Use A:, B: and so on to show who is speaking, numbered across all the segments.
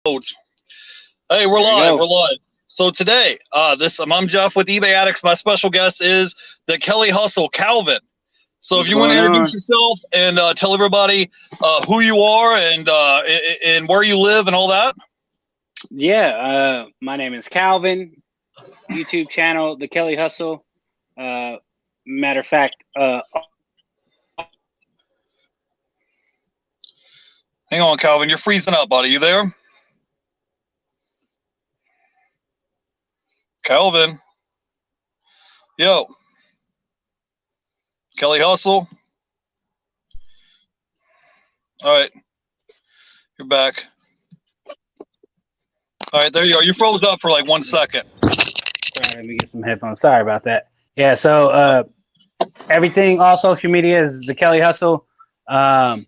A: Hey, we're
B: There you
A: live. We're
B: go.
A: live. So today, I'm Jeff with eBay Addicts. My special guest is the Kelly Hustle, Calvin. So if
B: What's
A: you want to
B: going
A: introduce
B: on?
A: yourself and tell everybody who you are and where you live and all that.
B: Yeah, my name is Calvin. YouTube channel, The Kelly Hustle. Uh, Matter of fact,
A: Hang on, Calvin. You're freezing up, buddy. You there? Calvin. Yo. Kelly Hustle. All right. You're back. All right. There you are. You froze up for like 1 second.
B: sorry, let me get some headphones. Sorry about that. Yeah, so everything, all social media is The Kelly Hustle. I'm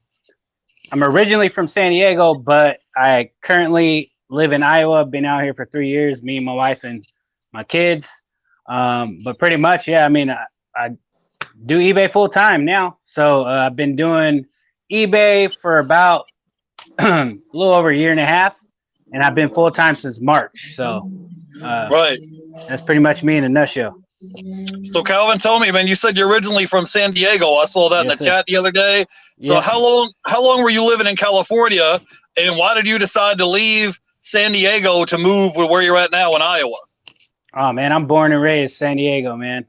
B: originally from San Diego, but I currently live in Iowa. Been out here for 3 years, me and my wife and my kids. But pretty much, yeah, I mean, I do eBay full time now. So I've been doing eBay for about a little over a year and a half, and I've been full time since March. So
A: Right.
B: that's pretty much me in a nutshell.
A: So Calvin, tell me, man. You said you're originally from San Diego. I saw that in the
B: Yes, sir.
A: chat the other day. So
B: Yep.
A: how long were you living in California, and why did you decide to leave San Diego to move where you're at now in Iowa?
B: Oh man, I'm born and raised San Diego, man.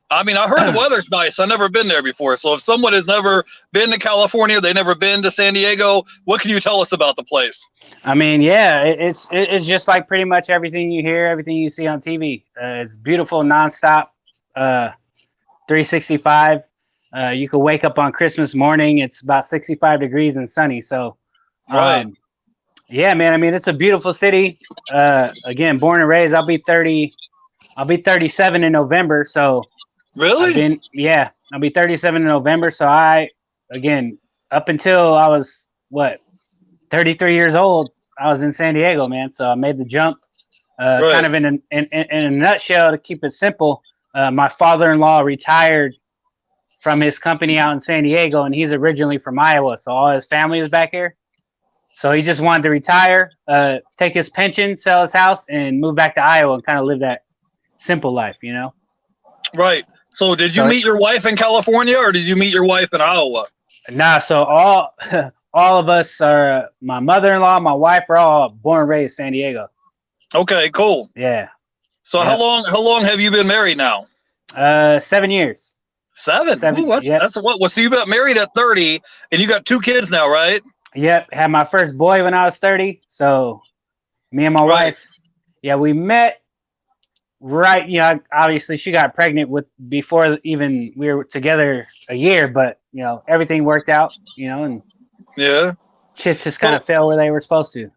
A: I mean, I heard the weather's nice. I've never been there before. So if someone has never been to California, they've never been to San Diego, what can you tell us about the place?
B: I mean, yeah, it's just like pretty much everything you hear, everything you see on TV. It's beautiful, nonstop, 365. You could wake up on Christmas morning. It's about 65 degrees and sunny. So,
A: Right.
B: yeah, man. I mean, it's a beautiful city. Again, born and raised. I'll be 30. I'll be 37 in November. So
A: Really?
B: I'll be 37 in November. So again, up until I was 33 years old, I was in San Diego, man. So I made the jump.
A: Right.
B: Kind of in a nutshell, to keep it simple, my father-in-law retired from his company out in San Diego, and he's originally from Iowa, so all his family is back here. So he just wanted to retire, take his pension, sell his house, and move back to Iowa and kind of live that simple life, you know?
A: Right. So did you
B: So
A: meet your wife in California, or did you meet your wife in Iowa?
B: nah, so all of us are, my mother-in-law, my wife, are all born and raised San Diego.
A: Okay, cool.
B: Yeah.
A: So
B: Yep.
A: how long have you been married now?
B: 7 years.
A: Seven. Ooh,
B: Yep.
A: that's what. Well, so you got married at 30, and you got 2 kids now, right?
B: Yep, had my first boy when I was 30. So me and my
A: Right.
B: wife, yeah, we met right, obviously she got pregnant before even we were together a year, but everything worked out, and
A: Yeah.
B: chips just kind of fell where they were supposed to.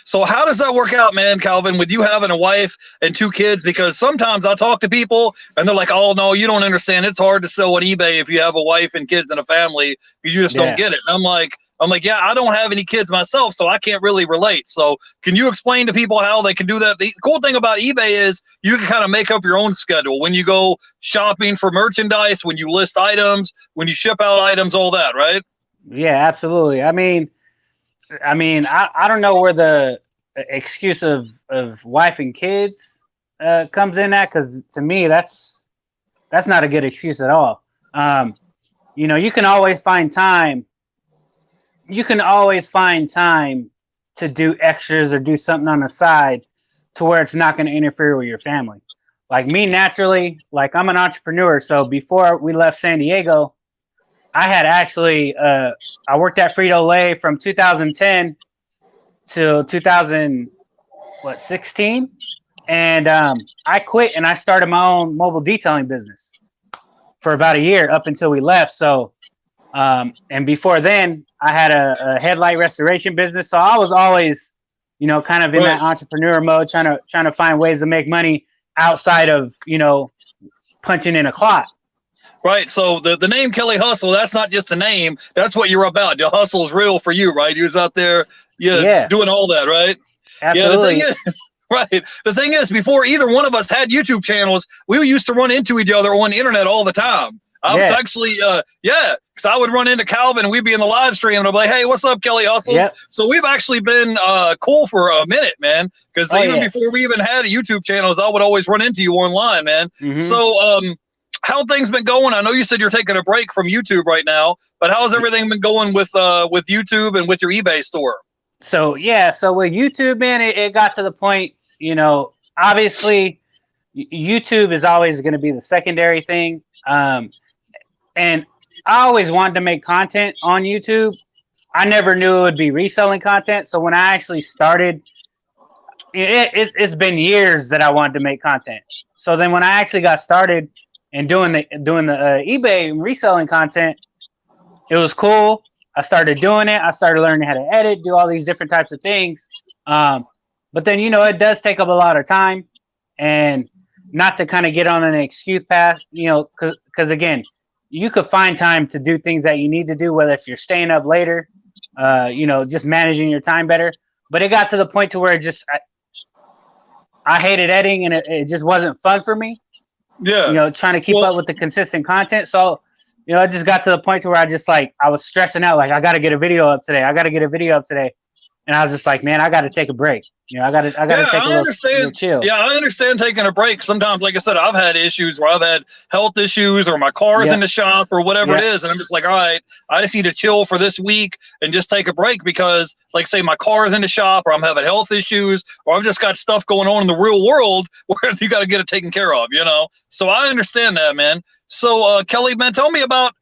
A: So how does that work out, man, Calvin, with you having a wife and 2 kids? Because sometimes I talk to people and they're like, oh, no, you don't understand. It's hard to sell on eBay if you have a wife and kids and a family. You just don't get it. And I'm like, yeah, I don't have any kids myself, so I can't really relate. So can you explain to people how they can do that? The cool thing about eBay is you can kind of make up your own schedule when you go shopping for merchandise, when you list items, when you ship out items, all that, right?
B: Yeah, absolutely. I mean, I don't know where the excuse of wife and kids comes in at, because to me that's not a good excuse at all. You can always find time. You can always find time to do extras or do something on the side to where it's not going to interfere with your family. Like me, naturally, like I'm an entrepreneur. So before we left San Diego, I had actually I worked at Frito-Lay from 2010 to 2016, and I quit and I started my own mobile detailing business for about a year up until we left. So and before then I had a headlight restoration business. So I was always kind of in that entrepreneur mode, trying to find ways to make money outside of punching in a clock.
A: Right. So the name Kelly Hustle, that's not just a name. That's what you're about. The hustle is real for you, right? You was out there doing all that, right?
B: Absolutely.
A: Yeah, right. The thing is, before either one of us had YouTube channels, we used to run into each other on the internet all the time. I was actually, because I would run into Calvin and we'd be in the live stream and I'd be like, hey, what's up, Kelly Hustles?
B: Yep.
A: So we've actually been cool for a minute, man. Because even before we even had a YouTube channel, I would always run into you online, man.
B: Mm-hmm.
A: So how things been going? I know you said you're taking a break from YouTube right now, but how's everything been going with YouTube and with your eBay store?
B: So with YouTube, man, it got to the point, obviously YouTube is always going to be the secondary thing. And I always wanted to make content on YouTube. I never knew it would be reselling content. So when I actually started, it's been years that I wanted to make content. So then when I actually got started and doing the eBay reselling content, it was cool. I started doing it. I started learning how to edit, do all these different types of things. But then, it does take up a lot of time, and not to kind of get on an excuse path, because again, you could find time to do things that you need to do, whether if you're staying up later, just managing your time better. But it got to the point to where I hated editing, and it just wasn't fun for me.
A: Yeah.
B: Trying to keep up with the consistent content. So, it just got to the point to where I was stressing out. Like, I got to get a video up today. And I was just like, man, I got to take a break. I got to take a little chill.
A: Yeah, I understand taking a break. Sometimes, like I said, I've had issues where I've had health issues or my car's in the shop or whatever it is. And I'm just like, all right, I just need to chill for this week and just take a break because, like, say my car's in the shop or I'm having health issues or I've just got stuff going on in the real world where you got to get it taken care of, So I understand that, man. So, Kelly, man, tell me about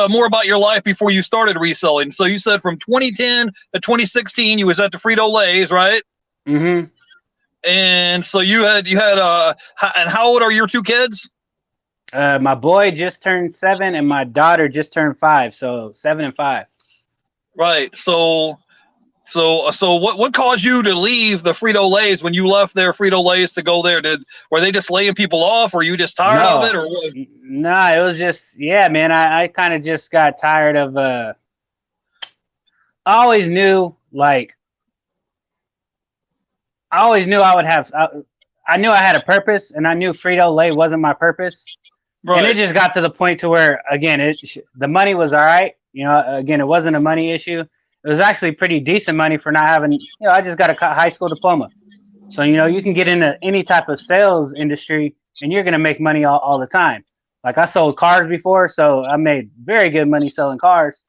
A: more about your life before you started reselling. So you said from 2010 to 2016, you was at the Frito-Lays, right?
B: Mm-hmm.
A: And so you had, and how old are your two kids?
B: My boy just turned 7 and my daughter just turned 5. So 7 and 5.
A: Right. So what caused you to leave the Frito-Lays when you left their Frito-Lays to go there? Were they just laying people off, or you just tired of it, or what?
B: Nah, it was just, man, I kind of just got tired of, I always knew I knew I had a purpose, and I knew Frito-Lay wasn't my purpose. Right. And it just got to the point to where, again, the money was all right. Again, it wasn't a money issue. It was actually pretty decent money for not having, I just got a high school diploma. So, you can get into any type of sales industry and you're going to make money all the time. Like, I sold cars before, so I made very good money selling cars.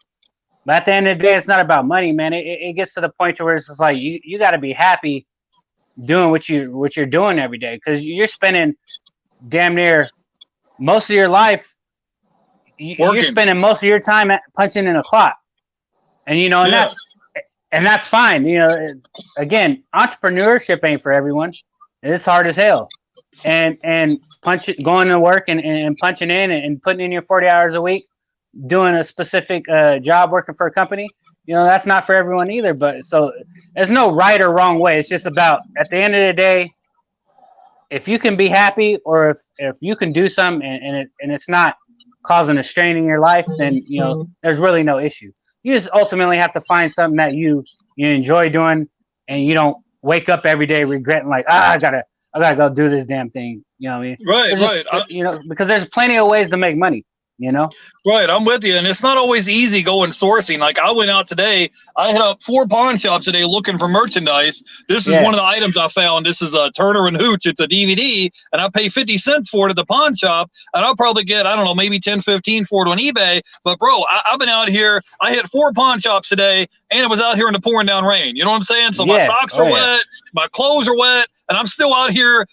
B: But at the end of the day, it's not about money, man. It gets to the point to where it's just like, you got to be happy doing what you're doing every day, because you're spending damn near most of your life. You're spending most of your time punching in a clock. And, and that's fine. Again, entrepreneurship ain't for everyone. It's hard as hell. And going to work and punching in and putting in your 40 hours a week, doing a specific job working for a company, that's not for everyone either. But so there's no right or wrong way. It's just about, at the end of the day, if you can be happy, or if you can do something and it's not causing a strain in your life, then, there's really no issue. You just ultimately have to find something that you enjoy doing, and you don't wake up every day regretting like, I gotta go do this damn thing. You know what I mean?
A: Right,
B: right. Because there's plenty of ways to make money.
A: Right, I'm with you, and it's not always easy going sourcing. Like, I went out today, I hit up 4 pawn shops today looking for merchandise. This is one of the items I found. This is a Turner and Hooch. It's a DVD, and I pay 50 cents for it at the pawn shop, and I'll probably get, I don't know, maybe 10, 15 for it on eBay. But bro, I've been out here, I hit 4 pawn shops today, and it was out here in the pouring down rain. You know what I'm saying? So my socks are wet, my clothes are wet, and I'm still out here,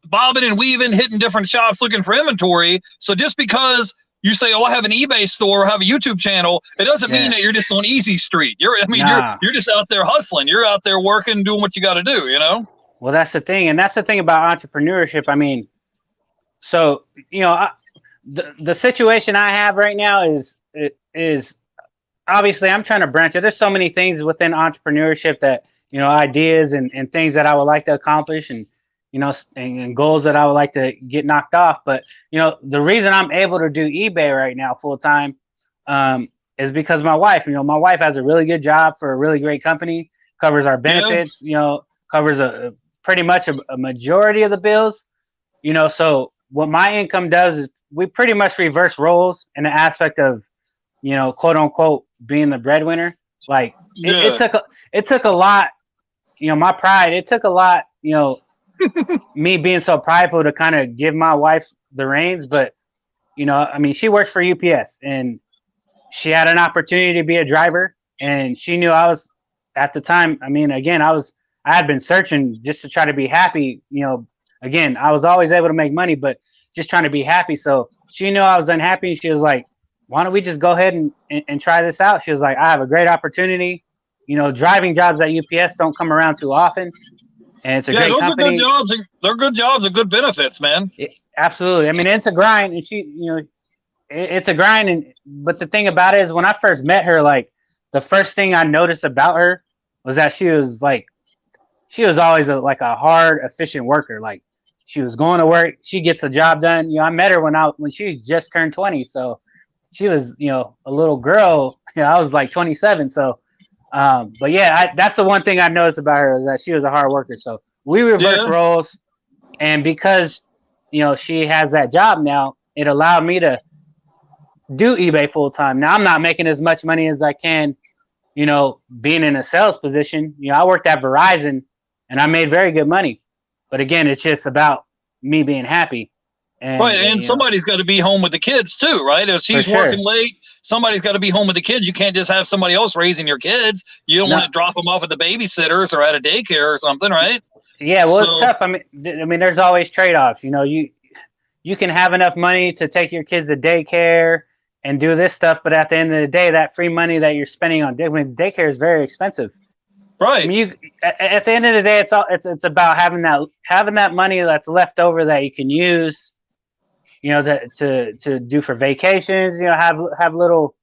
A: bobbing and weaving, hitting different shops looking for inventory. So just because you say, I have an eBay store or have a YouTube channel, it doesn't mean that you're just on easy street. You're just out there hustling. You're out there working, doing what you got to do,
B: Well, that's the thing. And that's the thing about entrepreneurship. I mean, so, the situation I have right now is obviously I'm trying to branch out. There's so many things within entrepreneurship that, ideas and things that I would like to accomplish, and and goals that I would like to get knocked off. But, the reason I'm able to do eBay right now full time is because my wife, my wife has a really good job for a really great company, covers our benefits, covers pretty much a majority of the bills, so what my income does is we pretty much reverse roles in the aspect of, quote unquote, being the breadwinner. Like
A: Yeah.
B: it took a lot, my pride. It took a lot, me being so prideful to kind of give my wife the reins. But I mean, she works for UPS, and she had an opportunity to be a driver, and she knew I was at the time. I mean, again, I had been searching just to try to be happy. Again, I was always able to make money, but just trying to be happy. So she knew I was unhappy, and she was like, why don't we just go ahead and try this out? She was like, I have a great opportunity. Driving jobs at UPS don't come around too often, and it's a great
A: those
B: company.
A: are good jobs. They're good jobs and good benefits, man.
B: Absolutely. I mean, it's a grind, and it's a grind. But the thing about it is, when I first met her, like, the first thing I noticed about her was that she was always a hard, efficient worker. Like, she was going to work, she gets the job done. I met her when she just turned 20, so she was, a little girl. I was like 27, so. But yeah, that's the one thing I noticed about her, is that she was a hard worker. So we reverse roles, and because she has that job now, it allowed me to do eBay full time. Now I'm not making as much money as I can, being in a sales position. I worked at Verizon, and I made very good money. But again, it's just about me being happy.
A: And somebody's got to be home with the kids too, right? If she's working late, somebody's got to be home with the kids. You can't just have somebody else raising your kids. You don't want to drop them off at the babysitters or at a daycare or something, right?
B: Yeah, well, it's tough. I mean, there's always trade-offs. You can have enough money to take your kids to daycare and do this stuff, but at the end of the day, that free money that you're spending on daycare is very expensive.
A: Right.
B: I mean, at the end of the day, it's about having that money that's left over that you can use, to do for vacations. Have little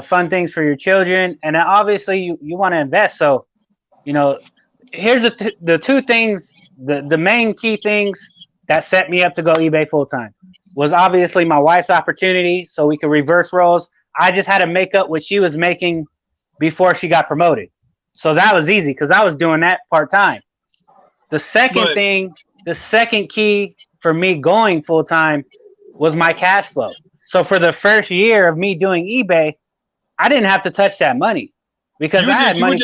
B: fun things for your children, and then obviously you want to invest. So, here's the two things, the main key things that set me up to go eBay full time was obviously my wife's opportunity, so we could reverse roles. I just had to make up what she was making before she got promoted. So that was easy because I was doing that part time. The second key for me going full time was my cash flow. So for the first year of me doing eBay, I didn't have to touch that money because I had money.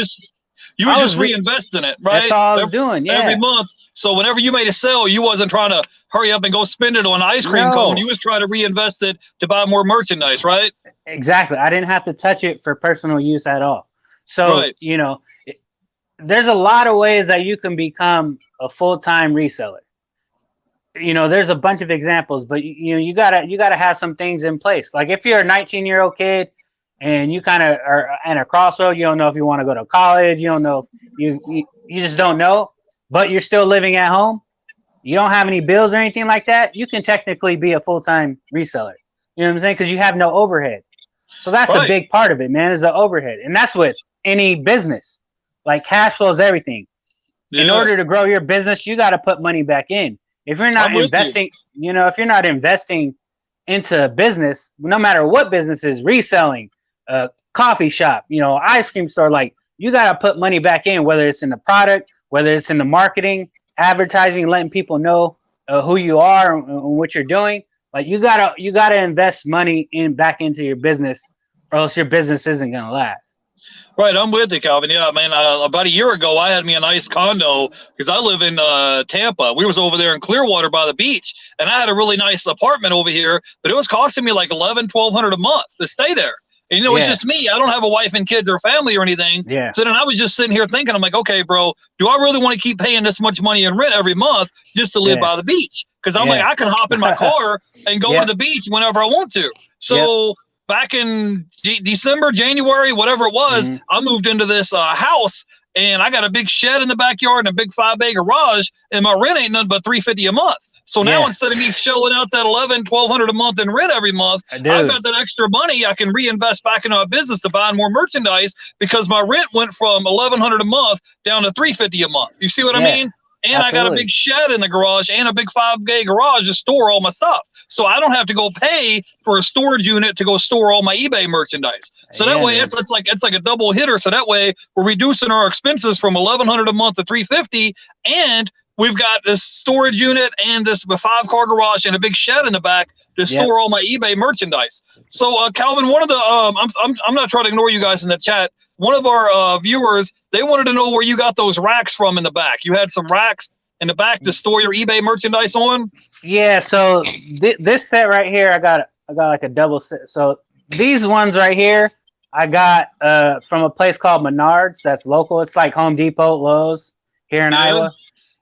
A: You were just reinvesting it, right?
B: That's all I was doing. Yeah.
A: Every month. So whenever you made a sale, you wasn't trying to hurry up and go spend it on an ice cream cone. You was trying to reinvest it to buy more merchandise, right?
B: Exactly. I didn't have to touch it for personal use at all. So, there's a lot of ways that you can become a full-time reseller. There's a bunch of examples, but you gotta have some things in place. Like if you're a 19-year-old kid and you kind of are at a crossroad, you don't know if you want to go to college, you don't know if you just don't know, but you're still living at home. You don't have any bills or anything like that. You can technically be a full-time reseller. You know what I'm saying? Because you have no overhead. So that's a big part of it, man, is the overhead. And that's with any business. Like cash flow is everything. Yeah. In order to grow your business, you got to put money back in. If you're not investing, if you're not investing into a business, no matter what business is, reselling, coffee shop, ice cream store, like you got to put money back in, whether it's in the product, whether it's in the marketing, advertising, letting people know who you are and what you're doing. Like you gotta invest money back into your business, or else your business isn't gonna last.
A: Right, I'm with you, Calvin. Yeah, man. About a year ago, I had me a nice condo because I live in Tampa. We was over there in Clearwater by the beach, and I had a really nice apartment over here, but it was costing me like $1,200 a month to stay there. And, it's just me. I don't have a wife and kids or family or anything.
B: Yeah.
A: So then I was just sitting here thinking, I'm like, okay, bro, do I really want to keep paying this much money in rent every month just to live by the beach? Because I'm like, I can hop in my car and go to the beach whenever I want to. So back in December, January, whatever it was, I moved into this house, and I got a big shed in the backyard and a big 5-bay garage, and my rent ain't nothing but $350 a month. So now instead of me shelling out that $1,200 a month in rent every month, I've got that extra money I can reinvest back into our business to buy more merchandise because my rent went from $1,100 a month down to $350 a month. You see what I mean? And I got a big shed in the garage and a big 5-bay garage to store all my stuff. So I don't have to go pay for a storage unit to go store all my eBay merchandise. So that way it's like a double hitter. So that way we're reducing our expenses from $1,100 a month to $350, and we've got this storage unit and this 5-car garage and a big shed in the back to store all my eBay merchandise. So, Calvin, one of the I'm not trying to ignore you guys in the chat. One of our viewers, they wanted to know where you got those racks from in the back. You had some racks in the back to store your eBay merchandise on?
B: Yeah. So this set right here, I got like a double set. So these ones right here, I got from a place called Menards. That's local. It's like Home Depot, Lowe's here in Iowa.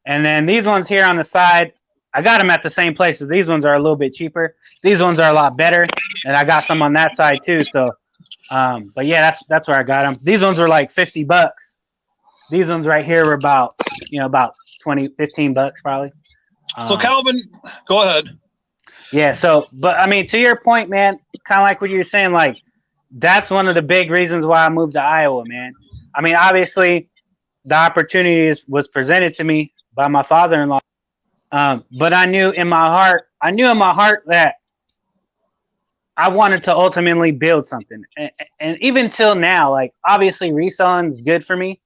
B: And then these ones here on the side, I got them at the same places. These ones are a little bit cheaper. These ones are a lot better, and I got some on that side too. So, but yeah, that's where I got them. These ones were like $50. These ones right here were about 20, $15 probably.
A: So Calvin, go ahead.
B: Yeah. So, but I mean, to your point, man, kind of like what you were saying, like that's one of the big reasons why I moved to Iowa, man. I mean, obviously, the opportunity was presented to me by my father-in-law, but I knew in my heart that I wanted to ultimately build something, and even till now, like obviously reselling is good for me.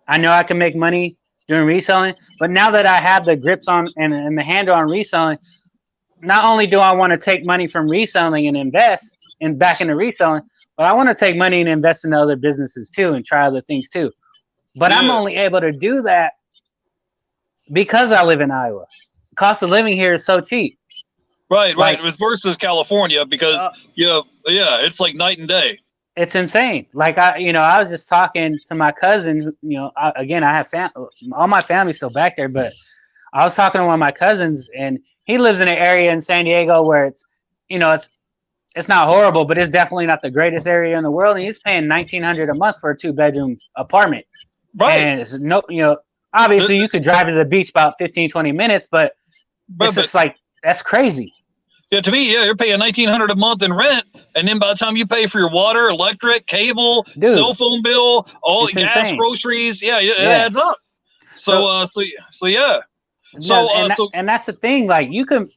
B: I know I can make money doing reselling, but now that I have the grips on and the handle on reselling, not only do I want to take money from reselling and invest back into reselling, but I want to take money and invest in other businesses too and try other things too. But I'm only able to do that because I live in Iowa. The cost of living here is so cheap.
A: Right. It was versus California because it's like night and day.
B: It's insane. Like I was just talking to my cousin. I have all my family's still back there, but I was talking to one of my cousins, and he lives in an area in San Diego where it's not horrible, but it's definitely not the greatest area in the world. And he's paying $1,900 a month for a 2-bedroom apartment.
A: Right.
B: And it's obviously you could drive to the beach about 15, 20 minutes, but it's just like, that's crazy.
A: Yeah, to me, you're paying $1,900 a month in rent, and then by the time you pay for your water, electric, cable, cell phone bill, all gas, insane. Groceries, it adds up. So yeah.
B: And that's the thing. Like you can,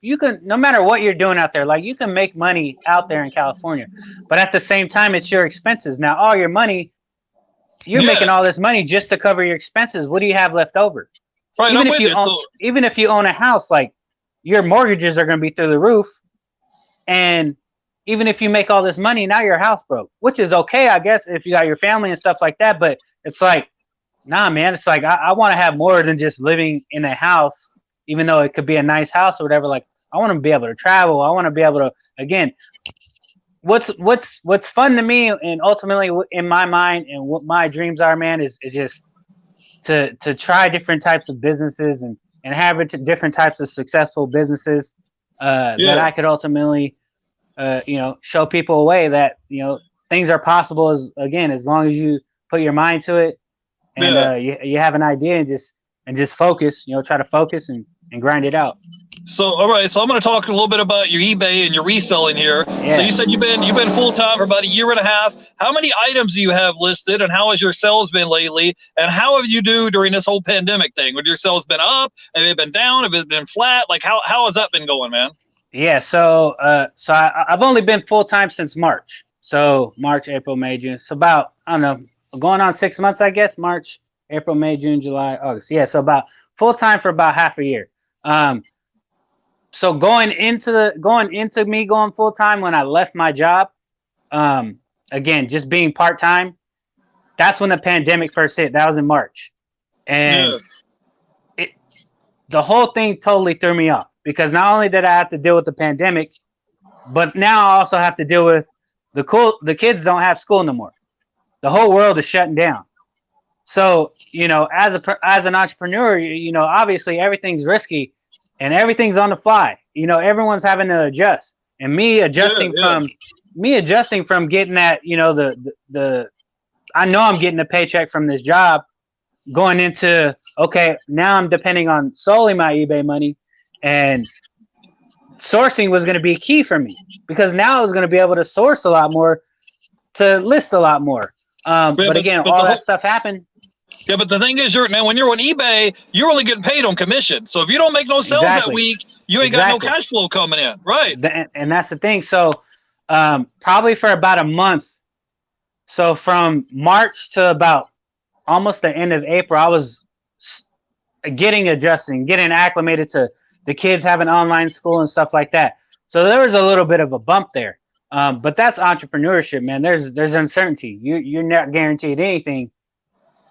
B: no matter what you're doing out there, like you can make money out there in California, but at the same time, it's your expenses. Now, all your money. You're making all this money just to cover your expenses. What do you have left over?
A: Right.
B: Even if you own a house, like your mortgages are going to be through the roof. And even if you make all this money, now your house broke, which is okay, I guess, if you got your family and stuff like that. But it's like, nah, man, it's like, I want to have more than just living in a house, even though it could be a nice house or whatever. Like, I want to be able to travel. I want to be able to, again, what's fun to me and ultimately in my mind and what my dreams are, man, is just to try different types of businesses and have different types of successful businesses that I could ultimately show people a way that things are possible as long as you put your mind to it and you have an idea and just focus, try to focus and grind it out.
A: So, all right. So I'm going to talk a little bit about your eBay and your reselling here. Yeah. So you said you've been full time for about a year and a half. How many items do you have listed, and how has your sales been lately? And how have you do during this whole pandemic thing? Have your sales been up? Have they been down? Have it been flat? Like how has that been going, man?
B: Yeah. So I've only been full time since March. So March, April, May, June. So about, I don't know, going on 6 months, I guess. March, April, May, June, July, August. Yeah. So about full time for about half a year. So going into me going full time when I left my job, again, just being part time, that's when the pandemic first hit. That was in March, and the whole thing totally threw me off because not only did I have to deal with the pandemic, but now I also have to deal with the kids don't have school no more. The whole world is shutting down. So as an entrepreneur, obviously everything's risky. And everything's on the fly. Everyone's having to adjust. And me adjusting from getting that, I know I'm getting a paycheck from this job going into, okay, now I'm depending on solely my eBay money, and sourcing was going to be key for me because now I was going to be able to source a lot more, to list a lot more. But again, all that stuff happened.
A: Yeah, but the thing is, when you're on eBay, you're only getting paid on commission. So if you don't make no sales that week, you ain't got no cash flow coming in, right?
B: And that's the thing. So probably for about a month, so from March to about almost the end of April, I was getting adjusting, getting acclimated to the kids having online school and stuff like that. So there was a little bit of a bump there. But that's entrepreneurship, man. There's uncertainty. You're not guaranteed anything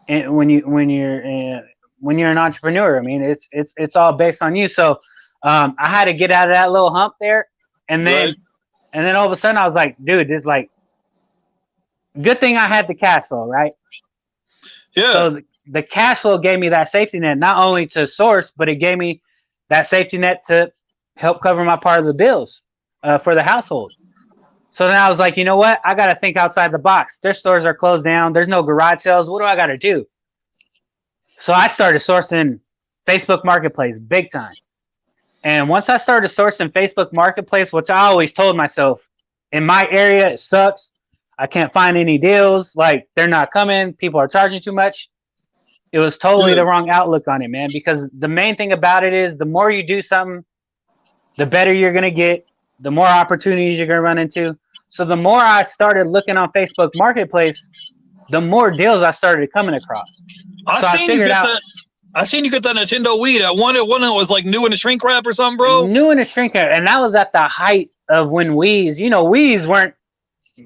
B: when you're an entrepreneur. I mean, it's all based on you. So I had to get out of that little hump there, and then all of a sudden I was like, dude, this like good thing I had the cash flow, right?
A: Yeah.
B: So the cash flow gave me that safety net, not only to source, but it gave me that safety net to help cover my part of the bills for the household. So then I was like, you know what? I got to think outside the box. Their stores are closed down. There's no garage sales. What do I got to do? So I started sourcing Facebook Marketplace big time. And once I started sourcing Facebook Marketplace, which I always told myself, in my area, it sucks. I can't find any deals. Like, they're not coming. People are charging too much. It was totally the wrong outlook on it, man, because the main thing about it is the more you do something, the better you're going to get, the more opportunities you're going to run into. So the more I started looking on Facebook Marketplace, the more deals I started coming across.
A: I seen you get that Nintendo Wii. That one that was like new in the shrink wrap or something, bro.
B: New in the shrink wrap, and that was at the height of when Wii's. You know, Wii's weren't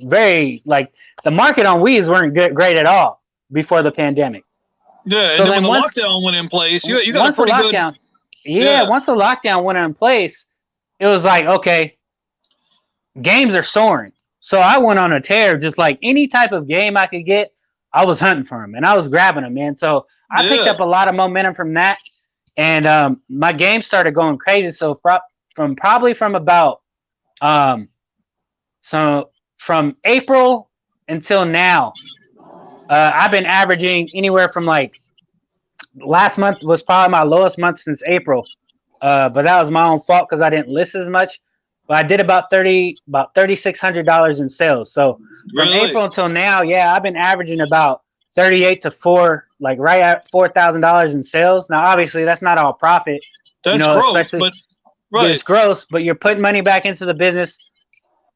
B: very like the market on Wii's weren't great at all before the pandemic.
A: Yeah,
B: so
A: and then when the lockdown went in place, you got
B: once
A: a pretty
B: the lockdown,
A: good.
B: Once the lockdown went in place, it was like, okay, games are soaring. So I went on a tear, just like any type of game I could get, I was hunting for them and I was grabbing them, man. So I picked up a lot of momentum from that, and my game started going crazy. So from about from April until now, I've been averaging anywhere from like last month was probably my lowest month since April, but that was my own fault because I didn't list as much. But I did about $3,600 in sales. So from April until now, I've been averaging about 38 to 4, like right at $4,000 in sales. Now, obviously, that's not all profit.
A: That's gross, but
B: it's gross. But you're putting money back into the business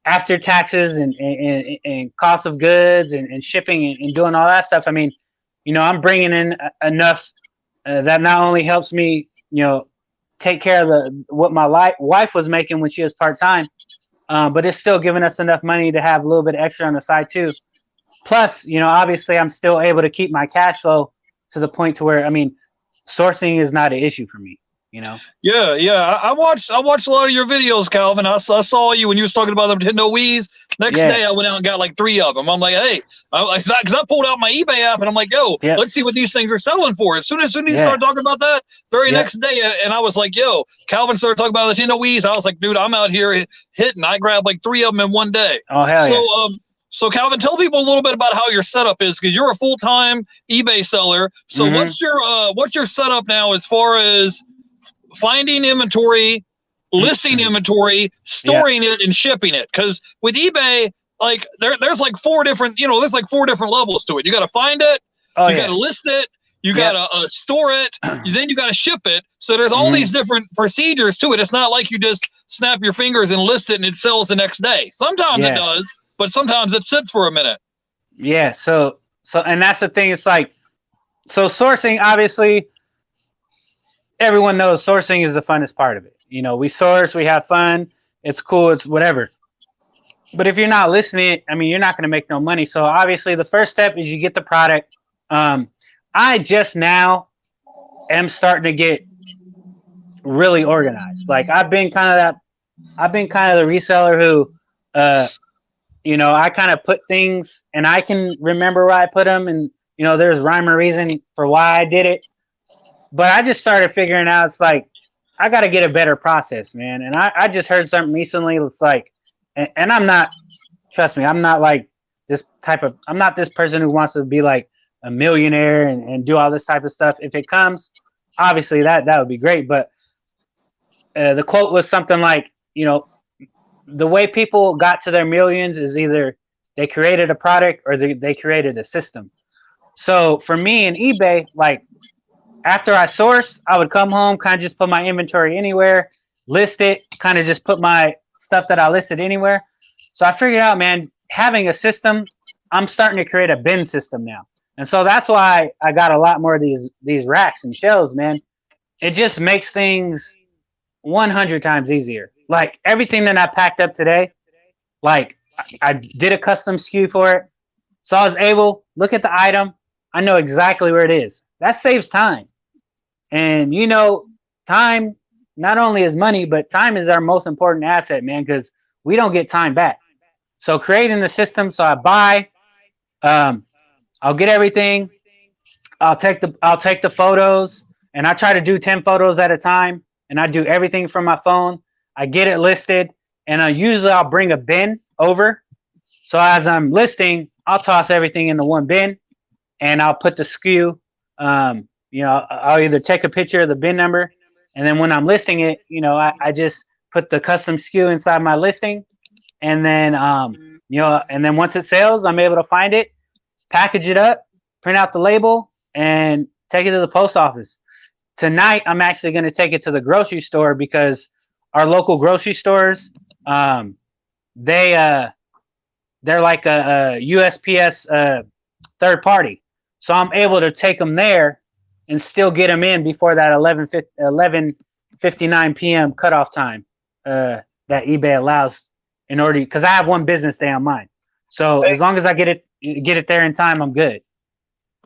B: after taxes and cost of goods and shipping and doing all that stuff. I mean, I'm bringing in enough that not only helps me, take care of what my wife was making when she was part-time, but it's still giving us enough money to have a little bit extra on the side too. Plus, obviously I'm still able to keep my cash flow to the point to where, I mean, sourcing is not an issue for me.
A: Yeah. I watched a lot of your videos, Calvin. I saw you when you was talking about the Nintendo Wii's. Next day, I went out and got like 3 of them. I'm like, hey, because I pulled out my eBay app and I'm like, yo, let's see what these things are selling for. As soon as you start talking about that, next day, and I was like, yo, Calvin started talking about the Nintendo Wii's. I was like, dude, I'm out here hitting. I grabbed like 3 of them in one day.
B: Oh hell
A: So Calvin, tell people a little bit about how your setup is, because you're a full-time eBay seller. So what's your setup now as far as finding inventory, listing inventory, storing it, and shipping it? Because with eBay, like there's like 4 different, there's like 4 different levels to it. You got to find it, you got to list it, you got to store it, then you got to ship it. So there's all these different procedures to it. It's not like you just snap your fingers and list it and it sells the next day. Sometimes it does, but sometimes it sits for a minute.
B: Yeah. So and that's the thing. It's like, so sourcing, obviously, everyone knows sourcing is the funnest part of it. We source, we have fun, it's cool, it's whatever. But if you're not listening, I mean, you're not going to make no money. So obviously the first step is you get the product. I just now am starting to get really organized. Like I've been kind of the reseller who, I kind of put things and I can remember where I put them, and, there's rhyme or reason for why I did it. But I just started figuring out, it's like, I got to get a better process, man. And I just heard something recently. It's like, and I'm not, trust me, I'm not like I'm not this person who wants to be like a millionaire and do all this type of stuff. If it comes, obviously that would be great. But the quote was something like, the way people got to their millions is either they created a product or they created a system. So for me in eBay, like, after I source, I would come home, kind of just put my inventory anywhere, list it, kind of just put my stuff that I listed anywhere. So I figured out, man, having a system, I'm starting to create a bin system now. And so that's why I got a lot more of these racks and shelves, man. it just makes things 100 times easier. Like everything that I packed up today, like I did a custom SKU for it. So I was able look at the item. I know exactly where it is. That saves time. And you know, time not only is money, but time is our most important asset, man, because we don't get time back. So creating the system, so I buy, um, I'll get everything. I'll take the photos, and I try to do 10 photos at a time, and I do everything from my phone. I get it listed, and usually I'll bring a bin over. So as I'm listing, I'll toss everything into one bin, and I'll put the SKU. I'll either take a picture of the bin number, and then when I'm listing it, I just put the custom SKU inside my listing, and then and then once it sells, I'm able to find it, package it up, print out the label, and take it to the post office. Tonight, I'm actually going to take it to the grocery store because our local grocery stores, they're like a USPS third party. So I'm able to take them there and still get them in before that 11:59 p.m. cutoff time that eBay allows in order, because I have one business day on mine. So as long as I get it there in time, I'm good.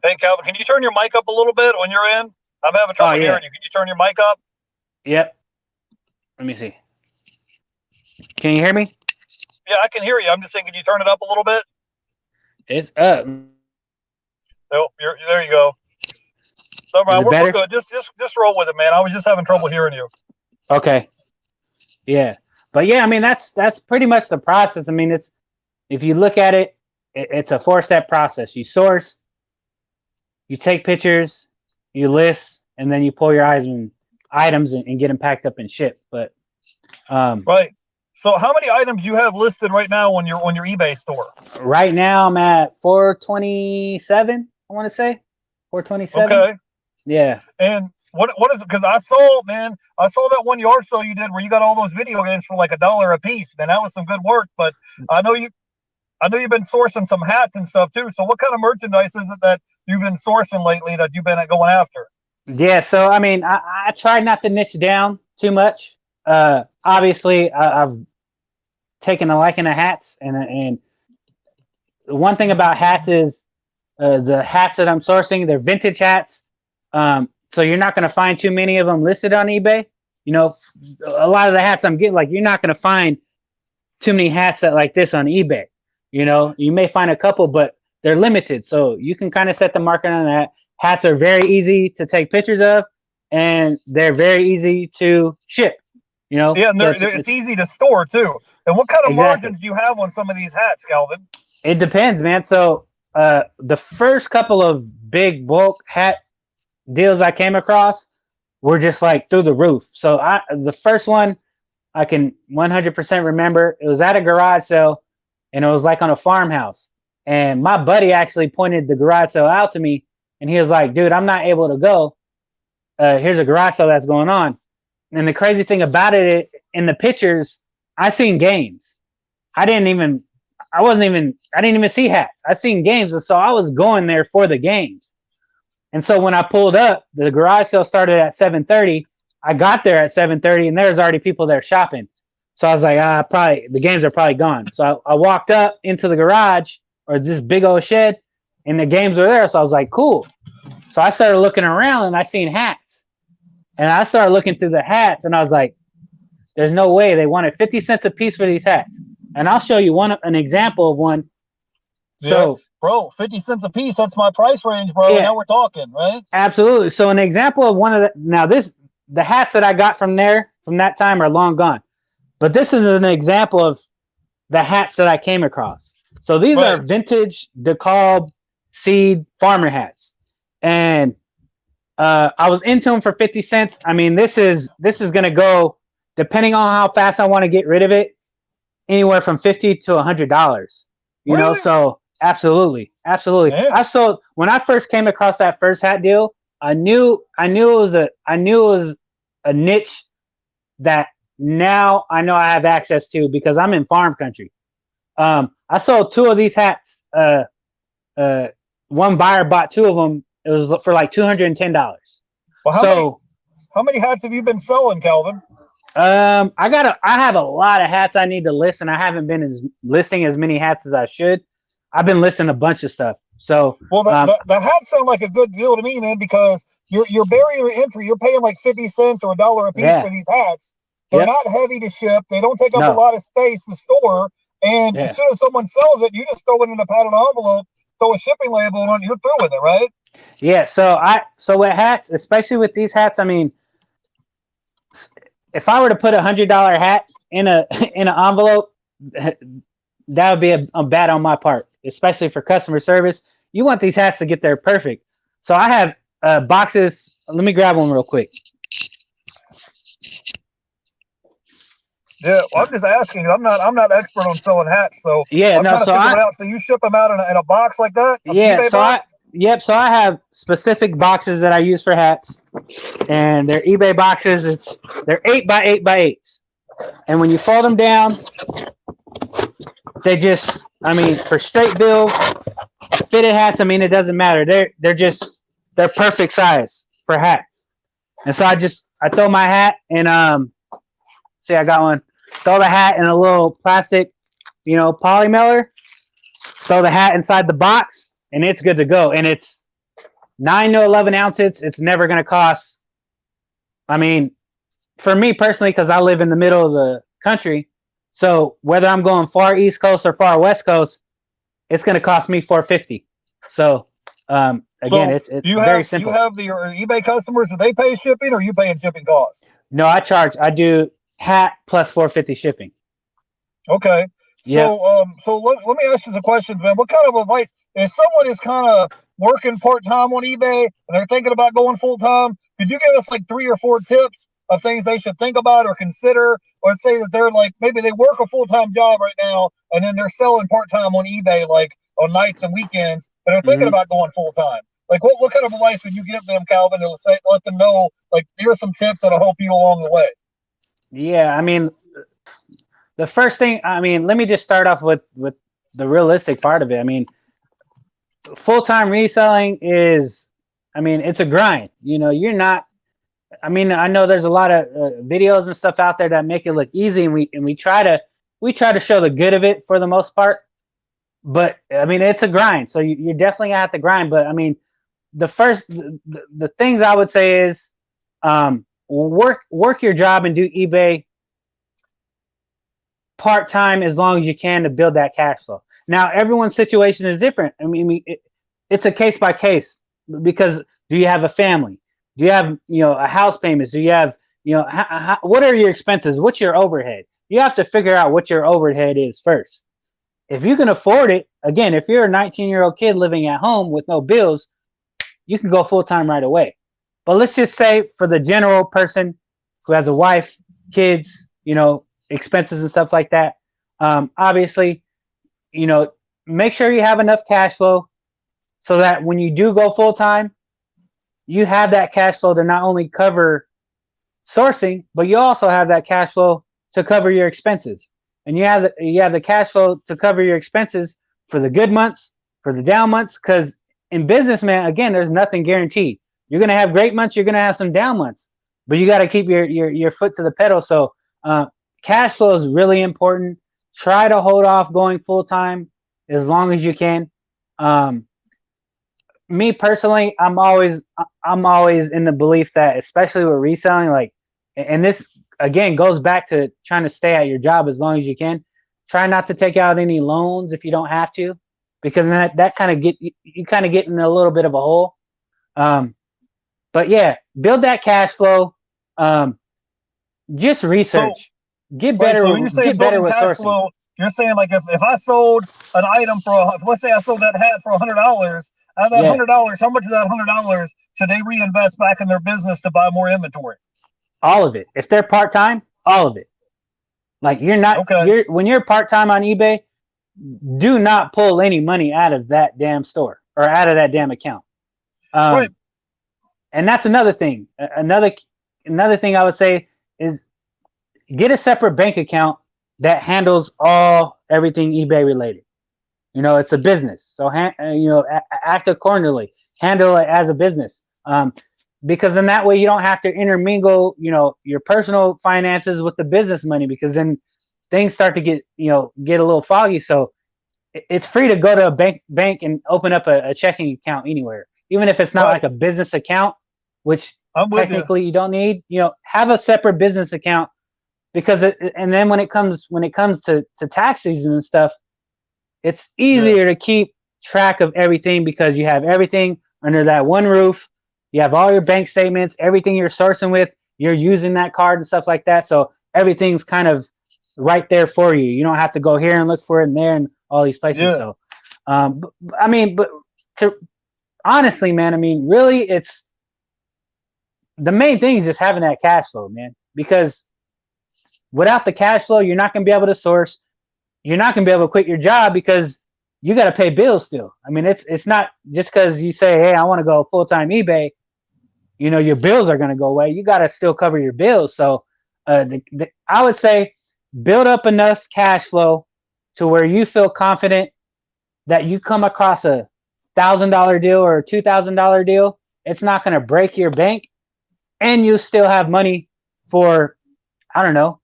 A: Hey, Calvin, can you turn your mic up a little bit when you're in? I'm having trouble hearing you. Can you turn your mic up?
B: Yep. Let me see. Can you hear me?
A: Yeah, I can hear you. I'm just saying, can you turn it up a little bit?
B: It's up.
A: Oh, there you go. No, man, we're good. Just roll with it, man. I was just having trouble hearing you.
B: Okay. Yeah. But yeah, I mean, that's pretty much the process. I mean, if you look at it, it's a 4-step process. You source, you take pictures, you list, and then you pull your items and get them packed up and shipped. But
A: right. So how many items do you have listed right now on your eBay store?
B: Right now I'm at 427, I want to say. 427.
A: Okay.
B: Yeah.
A: And what is it? Because I saw that one yard sale you did where you got all those video games for like $1 a piece. Man, that was some good work. But I know you've been sourcing some hats and stuff too. So what kind of merchandise is it that you've been sourcing lately that you've been going after?
B: Yeah, so I mean, I try not to niche down too much. Obviously, I've taken a liking to hats, and the one thing about hats is the hats that I'm sourcing, they're vintage hats. So you're not going to find too many of them listed on eBay. You know, a lot of the hats I'm getting, like, you're not going to find too many hats that like this on eBay. You know, you may find a couple, but they're limited. So you can kind of set the market on that. Hats are very easy to take pictures of, and they're very easy to ship. You know,
A: yeah, and it's easy to store too. And what kind of margins do you have on some of these hats, Calvin?
B: It depends, man. So the first couple of big bulk hat deals I came across were just like through the roof. So the first one I can 100% remember, it was at a garage sale, and it was like on a farmhouse. And my buddy actually pointed the garage sale out to me, and he was like, "Dude, I'm not able to go. Here's a garage sale that's going on." And the crazy thing about it, in the pictures, I seen games. I didn't even see hats. I seen games, and so I was going there for the games. And so when I pulled up, the garage sale started at 7:30. I got there at 7:30, and there's already people there shopping. So I was like, probably the games are probably gone. So I walked up into the garage, or this big old shed, and the games were there. So I was like, cool. So I started looking around, and I seen hats. And I started looking through the hats, and I was like, there's no way. They wanted 50 cents a piece for these hats. And I'll show you an example of one. So,
A: yeah, bro, 50 cents a piece, that's my price range, bro. Yeah. Now we're talking, right?
B: Absolutely. So an example of one of the hats that I got from that time are long gone. But this is an example of the hats that I came across. So these are vintage DeKalb seed farmer hats. And I was into them for 50 cents. I mean, this is going to go, depending on how fast I want to get rid of it, anywhere from $50 to $100. You know, so absolutely. Yeah. When I first came across that first hat deal, I knew it was a niche that now I know I have access to because I'm in farm country. I sold 2 of these hats. One buyer bought 2 of them. It was for like $210.
A: Well,
C: How many hats have you been selling, Calvin?
B: I have a lot of hats I need to list, and I haven't been listing as many hats as I should. I've been listing a bunch of stuff. So,
C: well, the hats sound like a good deal to me, man, because your barrier to entry, you're paying like 50 cents or $1 a piece for these hats. They're not heavy to ship. They don't take up a lot of space to store. And as soon as someone sells it, you just throw it in a padded envelope, throw a shipping label on, you're through with it, right?
B: Yeah. So with hats, especially with these hats, I mean, if I were to put $100 hat in an envelope, that would be a bad on my part, especially for customer service. You want these hats to get there perfect. So I have boxes. Let me grab one real quick.
C: Yeah, well, I'm just asking. I'm not expert on selling hats, so I'm trying to figure it out. So you ship them out in a box like that?
B: So I have specific boxes that I use for hats, and they're eBay boxes. They're 8x8x8s, and when you fold them down, they just, I mean, for straight bill fitted hats, I mean, it doesn't matter. They're perfect size for hats. And so I throw my hat and see, I got one. Throw the hat in a little plastic, poly mailer. Throw the hat inside the box, and it's good to go. And it's 9 to 11 ounces. It's never going to cost. I mean, for me personally, because I live in the middle of the country, so whether I'm going far East Coast or far West Coast, it's going to cost me $4.50. So again, it's very simple.
C: You have your eBay customers, do they pay shipping, or you paying shipping costs?
B: No, I do hat plus $4.50 shipping.
C: Okay. So so let me ask you some questions, man. What kind of advice, if someone is kind of working part-time on eBay and they're thinking about going full-time, could you give us like 3 or 4 tips of things they should think about or consider, or say that they're like, maybe they work a full-time job right now and then they're selling part-time on eBay, like on nights and weekends, but they're thinking about going full-time? Like what kind of advice would you give them, Calvin, to say, let them know, like, here are some tips that'll help you along the way?
B: Yeah, I mean, the first thing, I mean, let me just start off with the realistic part of it. I mean, full-time reselling is, I mean, it's a grind. You're not, I mean, I know there's a lot of videos and stuff out there that make it look easy, and we try to show the good of it for the most part. But I mean, it's a grind. So you're definitely gonna have to grind. But I mean, the things I would say is, work your job and do eBay part-time as long as you can to build that cash flow. Now, everyone's situation is different. I mean, it's a case by case, because do you have a family? Do you have, a house payments? Do you have, what are your expenses? What's your overhead? You have to figure out what your overhead is first. If you can afford it, again, if you're a 19-year-old kid living at home with no bills, you can go full-time right away. But let's just say for the general person who has a wife, kids, expenses and stuff like that, obviously, make sure you have enough cash flow so that when you do go full-time, you have that cash flow to not only cover sourcing, but you also have that cash flow to cover your expenses. And you have the cash flow to cover your expenses for the good months, for the down months, because in business, man, again, there's nothing guaranteed. You're gonna have great months, you're gonna have some down months, but you got to keep your foot to the pedal. So cash flow is really important. Try to hold off going full-time as long as you can. Me personally, I'm always in the belief that, especially with reselling, like, and this again goes back to trying to stay at your job as long as you can. Try not to take out any loans if you don't have to, because that kind of you kind of get in a little bit of a hole. But yeah, build that cash flow. Just research. Get better.
C: So when you say building cash flow, you're saying, like, if I sold an item let's say I sold that hat for $100, out of that $100, how much of that $100 should they reinvest back in their business to buy more inventory?
B: All of it. If they're part-time, all of it. Like, you're not, when you're part-time on eBay, do not pull any money out of that damn store or out of that damn account. Right. And that's another thing. Another thing I would say is get a separate bank account that handles everything eBay related. It's a business, so act accordingly. Handle it as a business. because in that way you don't have to intermingle, your personal finances with the business money, because then things start to get a little foggy. So it's free to go to a bank and open up a checking account anywhere, even if it's not
C: Right.
B: like a business account, which
C: I'm with you.
B: technically you don't need. Have a separate business account, because and then when it comes to tax season and stuff, it's easier to keep track of everything, because you have everything under that one roof. You have all your bank statements, everything you're sourcing with, you're using that card and stuff like that. So everything's kind of right there for you. You don't have to go here and look for it and there and all these places.
C: Yeah.
B: So, but honestly, man, I mean, really, it's the main thing is just having that cash flow, man, because without the cash flow, you're not going to be able to source. You're not going to be able to quit your job, because you got to pay bills still. I mean, it's not just because you say, hey, I want to go full-time eBay, your bills are going to go away. You got to still cover your bills. So I would say build up enough cash flow to where you feel confident that you come across $1,000 deal or a $2,000 deal. It's not going to break your bank, and you still have money for, I don't know.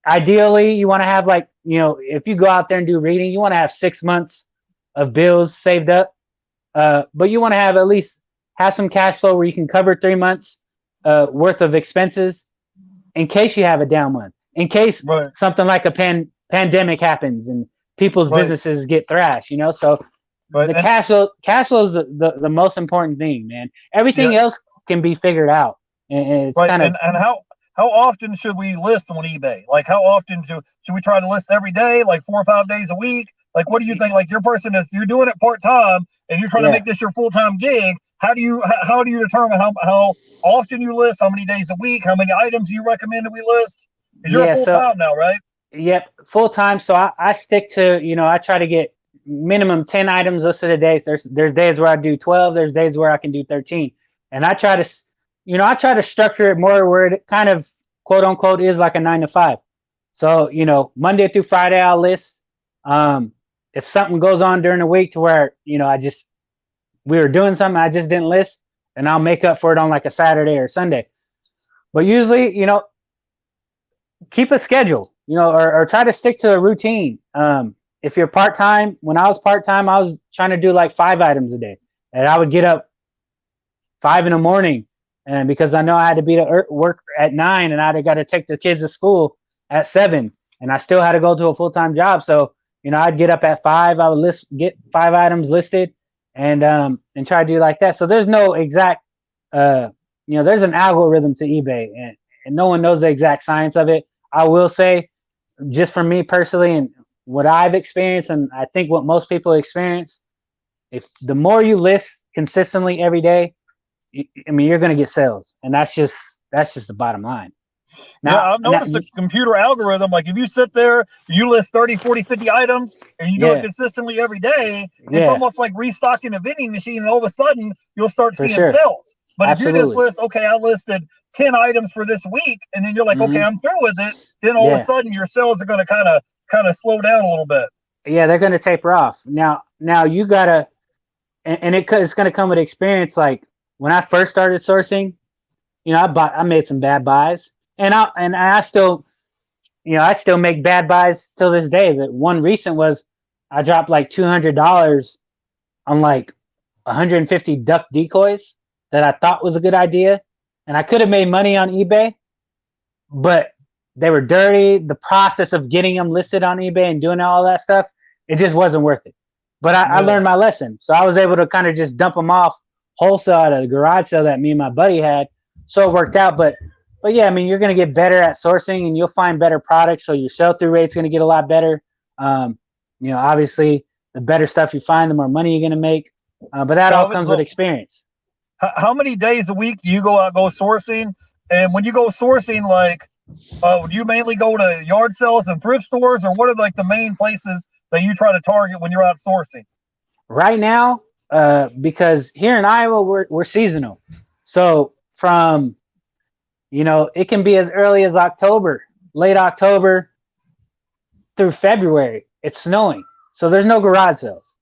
B: Ideally, you want to have, like, if you go out there and do reading, you want to have 6 months of bills saved up. But you want to have at least have some cash flow where you can cover 3 months worth of expenses in case you have a down month, in case something like a pandemic happens and people's businesses get thrashed, So the cash flow is the most important thing, man. Everything else can be figured out. And it's kind of,
C: and how often should we list on eBay? Like, how often should we try to list every day, like 4 or 5 days a week? Like, what do you think? Like, you're doing it part-time and you're trying to make this your full-time gig. How do you determine how often you list, how many days a week, how many items you recommend that we list? Because you're full-time now, right?
B: Yep, full-time. So I stick to, I try to get minimum 10 items listed a day. So there's days where I do 12, there's days where I can do 13. And I try to structure it more where it kind of, quote unquote, is like a 9 to 5. So, Monday through Friday I'll list. If something goes on during the week to where, we were doing something, I just didn't list, and I'll make up for it on like a Saturday or Sunday. But usually, keep a schedule, or try to stick to a routine. If you're part-time, when I was part-time, I was trying to do like 5 items a day, and I would get up 5 in the morning, and because I know I had to be to work at 9, and I got to take the kids to school at 7, and I still had to go to a full-time job. So, I'd get up at 5, I would get 5 items listed, and try to do like that. So there's no exact, there's an algorithm to eBay, and no one knows the exact science of it. I will say, just for me personally, and what I've experienced, and I think what most people experience, if the more you list consistently every day, you're going to get sales, and that's just the bottom line.
C: Now, I've noticed a computer algorithm. Like, if you sit there, you list 30, 40, 50 items, and you do it consistently every day, it's almost like restocking a vending machine, and all of a sudden, you'll start seeing sales. But if you just list, okay, I listed 10 items for this week, and then you're like, okay, I'm through with it, then all of a sudden, your sales are going to kind of slow down a little bit.
B: Yeah, they're going to taper off. Now you got to, and it's going to come with experience. Like, when I first started sourcing, I made some bad buys. And I still make bad buys till this day. That one recent was I dropped like $200 on like 150 duck decoys that I thought was a good idea, and I could have made money on eBay, but they were dirty. The process of getting them listed on eBay and doing all that stuff, it just wasn't worth it. But I learned my lesson, so I was able to kind of just dump them off wholesale at a garage sale that me and my buddy had. So it worked out, but yeah, I mean, you're going to get better at sourcing, and you'll find better products. So your sell-through rate's going to get a lot better. Obviously, the better stuff you find, the more money you're going to make. But that all comes with experience.
C: How many days a week do you go sourcing? And when you go sourcing, like, do you mainly go to yard sales and thrift stores, or what are like the main places that you try to target when you're out sourcing?
B: Right now, because here in Iowa, we're seasonal. So from it can be as early as October, late October through February. It's snowing, so there's no garage sales.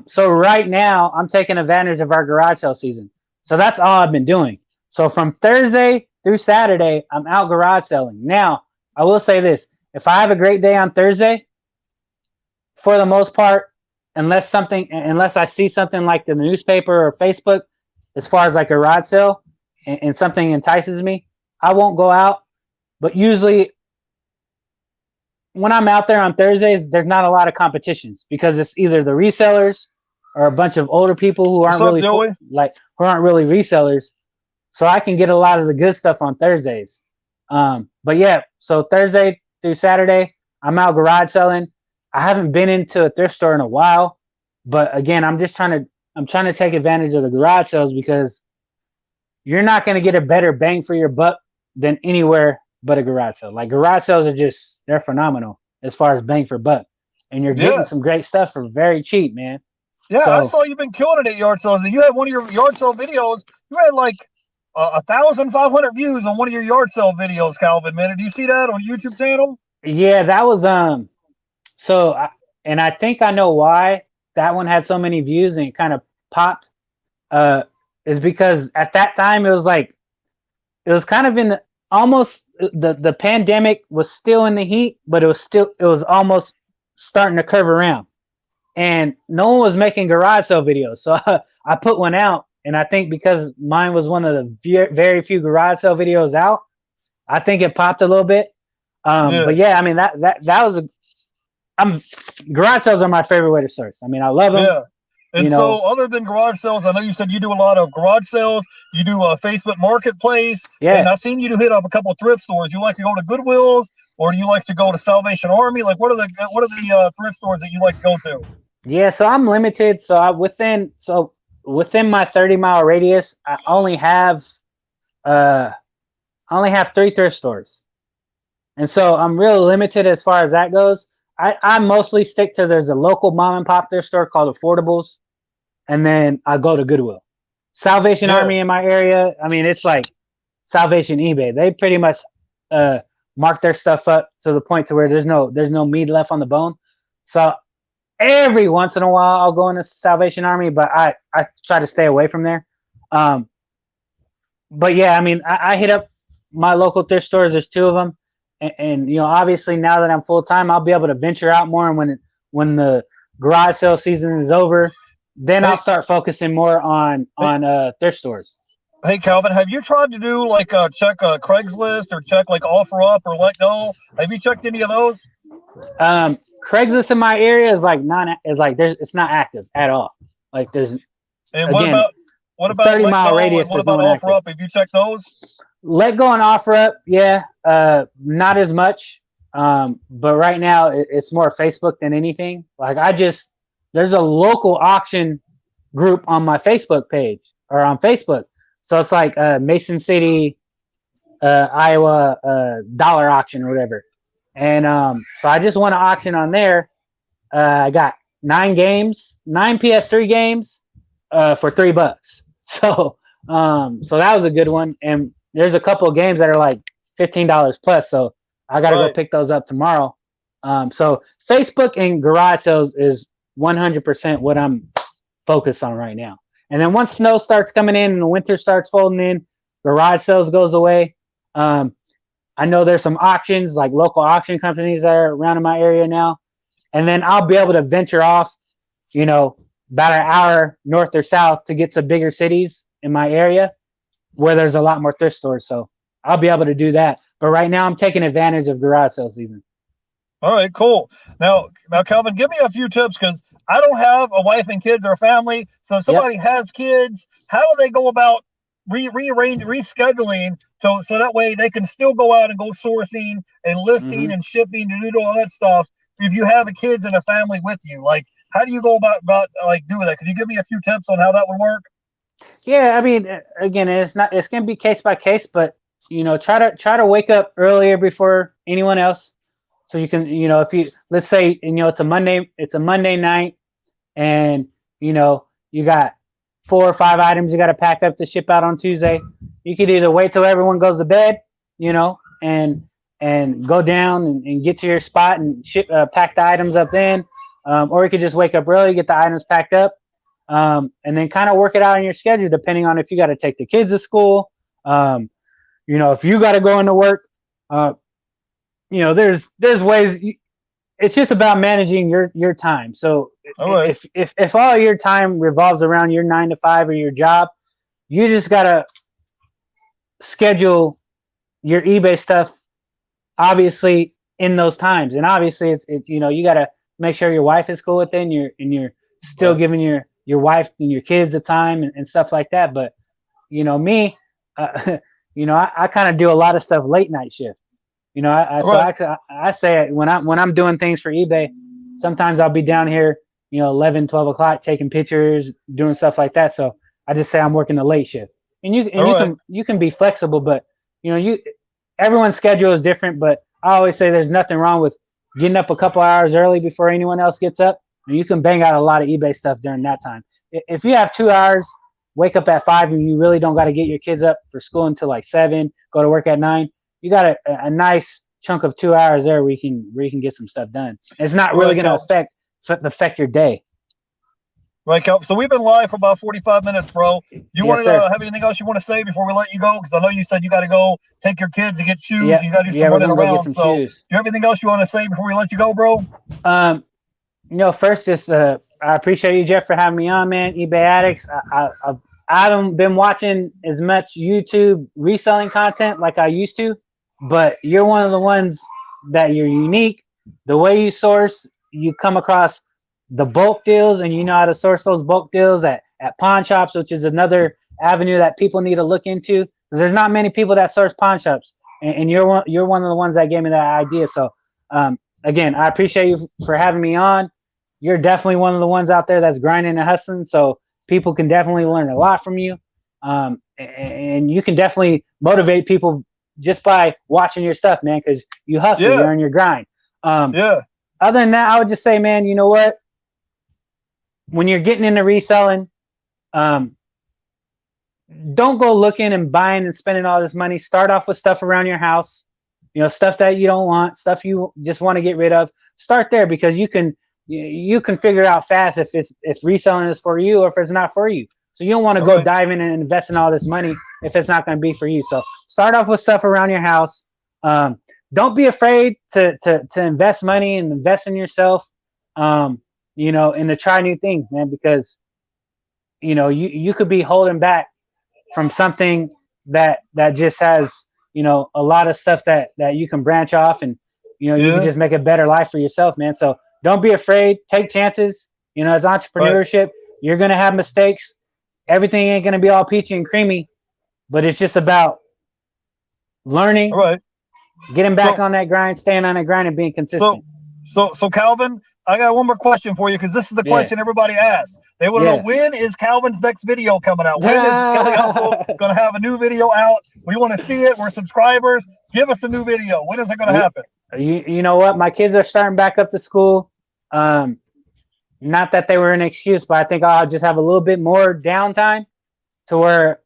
B: So right now, I'm taking advantage of our garage sale season. So that's all I've been doing. So from Thursday through Saturday, I'm out garage selling. Now, I will say this. If I have a great day on Thursday, for the most part, unless I see something like the newspaper or Facebook, as far as like a garage sale, and something entices me, I won't go out. But usually when I'm out there on Thursdays, there's not a lot of competitions because it's either the resellers or a bunch of older people who aren't really resellers. So I can get a lot of the good stuff on Thursdays. But yeah, so Thursday through Saturday, I'm out garage selling. I haven't been into a thrift store in a while, but again, I'm trying to take advantage of the garage sales because you're not going to get a better bang for your buck than anywhere but a garage sale. Like garage sales they're phenomenal as far as bang for buck, and you're getting some great stuff for very cheap, man.
C: Yeah, I saw you've been killing it at yard sales. You had one of your yard sale videos. You had like 1,500 views on one of your yard sale videos, Calvin. Man, did you see that on YouTube channel?
B: Yeah, that was and I think I know why that one had so many views and it kind of popped. Is because at that time it was kind of in almost the pandemic was still in the heat, but it was almost starting to curve around, and no one was making garage sale videos. So I put one out, and I think because mine was one of the very few garage sale videos out, I think it popped a little bit. But yeah, I mean that was garage sales are my favorite way to source. I mean, I love them.
C: Yeah. And so other than garage sales, I know you said you do a lot of garage sales. You do a Facebook Marketplace.
B: Yeah.
C: And I've seen you hit up a couple of thrift stores. You like to go to Goodwill's, or do you like to go to Salvation Army? Like, what are the thrift stores that you like to go to?
B: Yeah, so I'm limited. So within my 30-mile radius, I only have 3 thrift stores. And so I'm really limited as far as that goes. I mostly stick to, there's a local mom and pop thrift store called Affordables, and then I go to Goodwill. Salvation Army in my area, I mean, it's like Salvation eBay. They pretty much mark their stuff up to the point to where there's no meat left on the bone. So every once in a while I'll go into Salvation Army, but I try to stay away from there. But yeah, I mean, I hit up my local thrift stores. There's 2 of them. And obviously now that I'm full time, I'll be able to venture out more. And when the garage sale season is over, then I'll start focusing more on thrift stores.
C: Hey, Calvin, have you tried to do like check Craigslist or check like OfferUp or Let Go? Have you checked any of those?
B: Craigslist in my area is it's not active at all. Like there's.
C: And what about
B: 30-mile radius?
C: What about OfferUp? Have you checked those?
B: Let Go and OfferUp, yeah, not as much. But right now it's more Facebook than anything. Like there's a local auction group on my Facebook page or on Facebook. So it's like Mason City, Iowa dollar auction or whatever. And so I just won an auction on there. I got 9 PS3 games for $3. So that was a good one. And there's a couple of games that are like $15 plus, so I got to go pick those up tomorrow. So Facebook and garage sales is 100% what I'm focused on right now. And then once snow starts coming in and the winter starts folding in, garage sales goes away. I know there's some auctions, like local auction companies that are around in my area now. And then I'll be able to venture off, about an hour north or south to get to bigger cities in my area where there's a lot more thrift stores. So I'll be able to do that. But right now I'm taking advantage of garage sale season.
C: All right, cool. Now, Calvin, give me a few tips because I don't have a wife and kids or a family. So if somebody has kids, how do they go about rescheduling so that way they can still go out and go sourcing and listing and shipping and do all that stuff? If you have kids and a family with you, like how do you go about like doing that? Could you give me a few tips on how that would work?
B: Yeah, I mean, again, it's gonna be case by case, but try to wake up earlier before anyone else, so you can, if you, let's say, it's a Monday night, and you got 4 or 5 items you got to pack up to ship out on Tuesday. You could either wait till everyone goes to bed, and go down and get to your spot and pack the items up then, or you could just wake up early, get the items packed up. and then kind of work it out in your schedule depending on if you got to take the kids to school. You know, if you got to go into work, you know, there's ways. It's just about managing your time. So
C: right.
B: if all your time revolves around your 9 to 5 or your job, you just gotta schedule your eBay stuff obviously in those times. And obviously it's you know, you gotta make sure your wife is cool with it, and you're still
C: Right.
B: giving your wife and your kids the time and stuff like that. But you know, me, you know, I kind of do a lot of stuff late night shift. You know,
C: Right.
B: I say when I'm doing things for eBay, sometimes I'll be down here, you know, 11, 12 o'clock taking pictures, doing stuff like that. So I just say I'm working the late shift, and
C: All right.
B: you can be flexible, but you know, everyone's schedule is different. But I always say there's nothing wrong with getting up a couple hours early before anyone else gets up, and you can bang out a lot of eBay stuff during that time. If you have 2 hours, wake up at 5, and you really don't got to get your kids up for school until like 7, go to work at 9. You got a nice chunk of 2 hours there where you can get some stuff done. It's not
C: All
B: really
C: right,
B: going to affect your day.
C: Right, Cal. So we've been live for about 45 minits, bro. You
B: Yes,
C: wanted
B: sir.
C: to have anything else you want to say before we let you go? Because I know you said you got to go take your kids to get shoes.
B: Yeah,
C: You got to do
B: yeah,
C: some
B: we're
C: running
B: gonna go get
C: around.
B: some
C: So,
B: shoes.
C: do you have anything else you want to say before we let you go, bro?
B: You know, first, just I appreciate you, Jeff, for having me on, man. eBay Addicts. I haven't been watching as much YouTube reselling content like I used to, but you're one of the ones that you're unique. The way you source, you come across the bulk deals, and you know how to source those bulk deals at pawn shops, which is another avenue that people need to look into. Because there's not many people that source pawn shops, and you're one of the ones that gave me that idea. So again, I appreciate you for having me on. You're definitely one of the ones out there that's grinding and hustling. So people can definitely learn a lot from you. And you can definitely motivate people just by watching your stuff, man, because you hustle,
C: Yeah.
B: you're on your grind.
C: Yeah.
B: Other than that, I would just say, man, you know what? When you're getting into reselling, don't go looking and buying and spending all this money. Start off with stuff around your house, you know, stuff that you don't want, stuff you just want to get rid of. Start there, because you can figure out fast if reselling is for you or if it's not for you. So you don't want to
C: All
B: go
C: right.
B: dive in and invest in all this money if it's not going to be for you. So start off with stuff around your house. Don't be afraid to invest money and invest in yourself. You know, and to try new things, man, because you know you could be holding back from something that just has, you know, a lot of stuff that you can branch off, and you know, you can
C: Yeah.
B: just make a better life for yourself, man. So don't be afraid, take chances. You know, as entrepreneurship, you're gonna have mistakes. Everything ain't gonna be all peachy and creamy, but it's just about learning,
C: All right.
B: getting back
C: So,
B: on that grind, staying on that grind, and being
C: so,
B: consistent.
C: so Calvin, I got one more question for you, because this is the
B: Yeah.
C: question everybody asks. They want to
B: Yeah.
C: know, when is Calvin's next video coming out? When is Kelly Hustle going to have a new video out? We want to see it. We're subscribers. Give us a new video. When is it going to happen?
B: You know what? My kids are starting back up to school. Not that they were an excuse, but I think I'll just have a little bit more downtime to where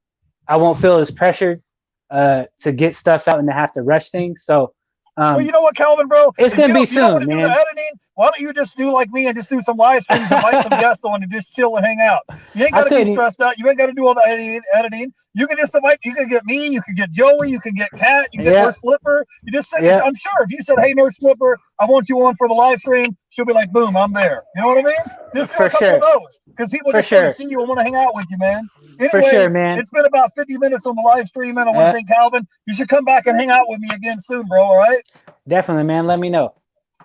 B: I won't feel as pressured to get stuff out and to have to rush things. So
C: Well, you know what, Calvin, bro?
B: it's
C: If
B: gonna be
C: you don't want
B: soon,
C: to do the
B: man.
C: editing, why don't you just do like me and just do some live streams, invite some guests on, and just chill and hang out? You ain't got to be stressed out. You ain't got to do all the editing. You can just invite. You can get me. You can get Joey. You can get Kat. You can get Nurse Flipper. You just said. I'm sure if you said, "Hey, Nurse Flipper, I want you on for the live stream," she'll be like, "Boom, I'm there." You know what I mean? Just do a couple of those, because people just want to see you and want to hang out with you, man. Anyways, it's been about 50 minutes on the live stream, man. I want to thank Calvin. You should come back and hang out with me again soon, bro. All right?
B: Definitely, man. Let me know.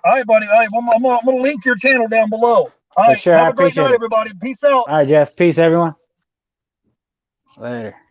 C: All right, buddy. All right, I'm going to link your channel down below. All right, have a great night, everybody. Peace out.
B: All right, Jeff. Peace, everyone. Later.